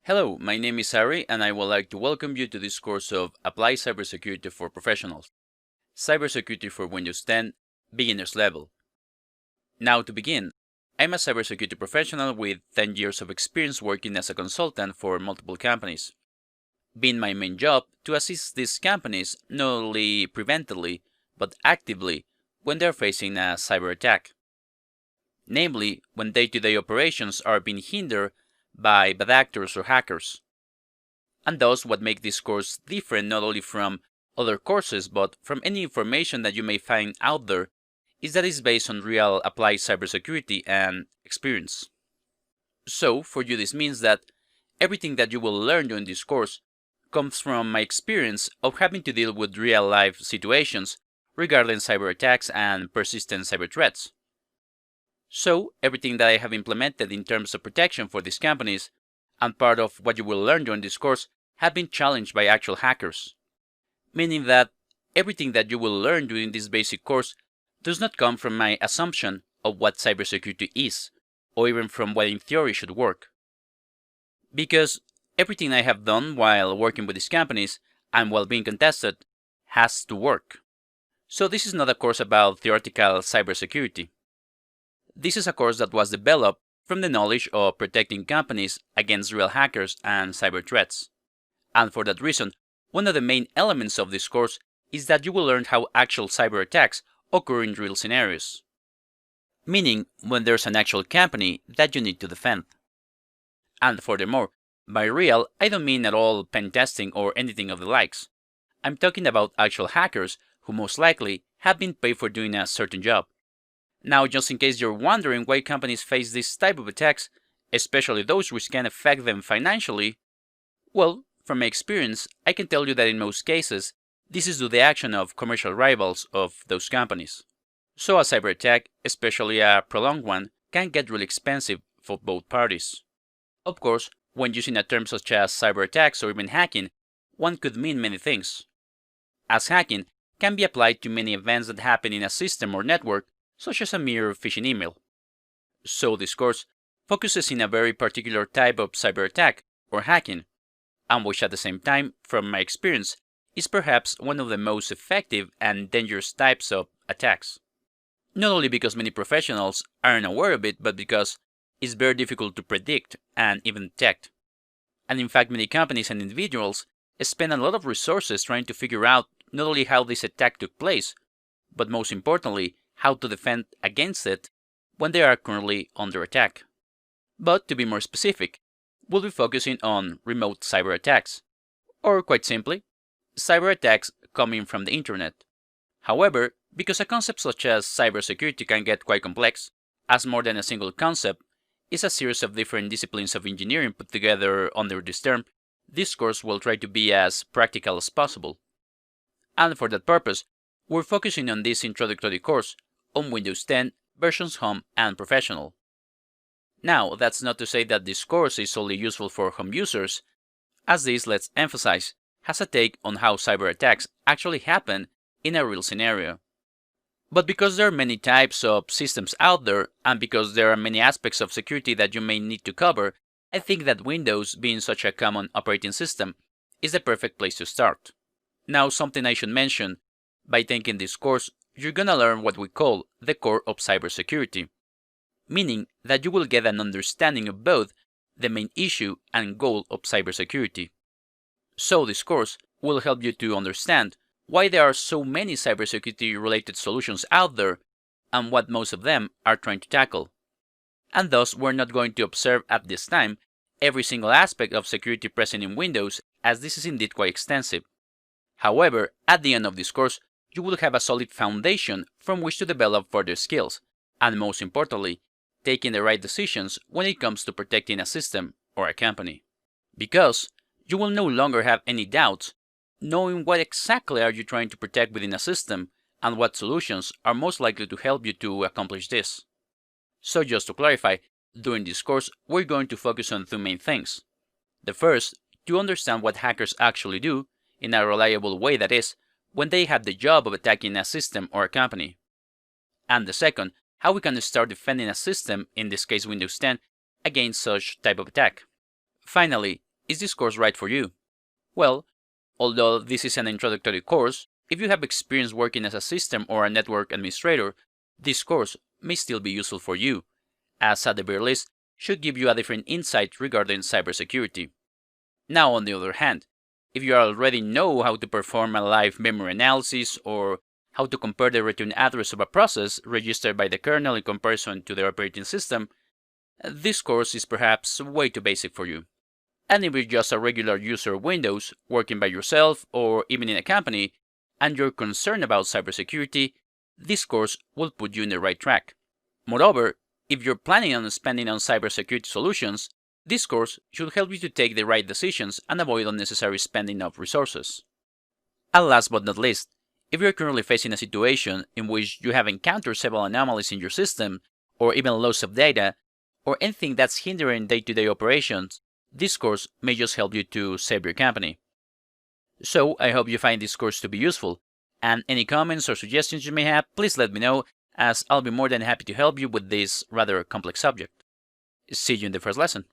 Hello, my name is Harry and I would like to welcome you to this course of Apply Cybersecurity for Professionals, Cybersecurity for Windows 10, Beginner's Level. Now to begin, I'm a cybersecurity professional with 10 years of experience working as a consultant for multiple companies, being my main job to assist these companies not only preventively but actively when they're facing a cyber attack. Namely, when day-to-day operations are being hindered by bad actors or hackers. And thus what makes this course different not only from other courses but from any information that you may find out there is that it's based on real applied cybersecurity and experience. So for you this means that everything that you will learn during this course comes from my experience of having to deal with real-life situations regarding cyber attacks and persistent cyber threats. So, everything that I have implemented in terms of protection for these companies, and part of what you will learn during this course, have been challenged by actual hackers. Meaning that everything that you will learn during this basic course does not come from my assumption of what cybersecurity is, or even from what in theory should work. Because everything I have done while working with these companies, and while being contested, has to work. So this is not a course about theoretical cybersecurity. This is a course that was developed from the knowledge of protecting companies against real hackers and cyber threats. And for that reason, one of the main elements of this course is that you will learn how actual cyber attacks occur in real scenarios. Meaning, when there's an actual company that you need to defend. And furthermore, by real, I don't mean at all pen testing or anything of the likes. I'm talking about actual hackers who most likely have been paid for doing a certain job. Now, just in case you're wondering why companies face this type of attacks, especially those which can affect them financially, well, from my experience, I can tell you that in most cases, this is due to the action of commercial rivals of those companies. So a cyber attack, especially a prolonged one, can get really expensive for both parties. Of course, when using a term such as cyber attacks or even hacking, one could mean many things, as hacking can be applied to many events that happen in a system or network, such as a mere phishing email. So this course focuses in a very particular type of cyber attack, or hacking, and which at the same time, from my experience, is perhaps one of the most effective and dangerous types of attacks. Not only because many professionals aren't aware of it, but because it's very difficult to predict and even detect. And in fact, many companies and individuals spend a lot of resources trying to figure out not only how this attack took place, but most importantly, how to defend against it when they are currently under attack. But to be more specific, we'll be focusing on remote cyber attacks, or quite simply, cyber attacks coming from the internet. However, because a concept such as cybersecurity can get quite complex, as more than a single concept is a series of different disciplines of engineering put together under this term, this course will try to be as practical as possible. And for that purpose, we're focusing on this introductory course on Windows 10, versions Home and Professional. Now, that's not to say that this course is solely useful for home users, as this, let's emphasize, has a take on how cyber attacks actually happen in a real scenario. But because there are many types of systems out there, and because there are many aspects of security that you may need to cover, I think that Windows, being such a common operating system, is the perfect place to start. Now, something I should mention, by taking this course, you're gonna learn what we call the core of cybersecurity, meaning that you will get an understanding of both the main issue and goal of cybersecurity. So this course will help you to understand why there are so many cybersecurity-related solutions out there and what most of them are trying to tackle. And thus, we're not going to observe at this time every single aspect of security present in Windows, as this is indeed quite extensive. However, at the end of this course, you will have a solid foundation from which to develop further skills, and most importantly, taking the right decisions when it comes to protecting a system or a company. Because you will no longer have any doubts knowing what exactly are you trying to protect within a system and what solutions are most likely to help you to accomplish this. So just to clarify, during this course, we're going to focus on two main things. The first, to understand what hackers actually do, in a reliable way that is, when they have the job of attacking a system or a company. And the second, how we can start defending a system, in this case Windows 10, against such type of attack. Finally, Is this course right for you? Well, although this is an introductory course, if you have experience working as a system or a network administrator, this course may still be useful for you, as at the very least, should give you a different insight regarding cybersecurity. Now, on the other hand, if you already know how to perform a live memory analysis or how to compare the return address of a process registered by the kernel in comparison to the operating system, this course is perhaps way too basic for you. And if you're just a regular user of Windows, working by yourself or even in a company, and you're concerned about cybersecurity, this course will put you in the right track. Moreover, if you're planning on spending on cybersecurity solutions, this course should help you to take the right decisions and avoid unnecessary spending of resources. And last but not least, if you're currently facing a situation in which you have encountered several anomalies in your system, or even loss of data, or anything that's hindering day-to-day operations, this course may just help you to save your company. So I hope you find this course to be useful, and any comments or suggestions you may have, please let me know, as I'll be more than happy to help you with this rather complex subject. See you in the first lesson.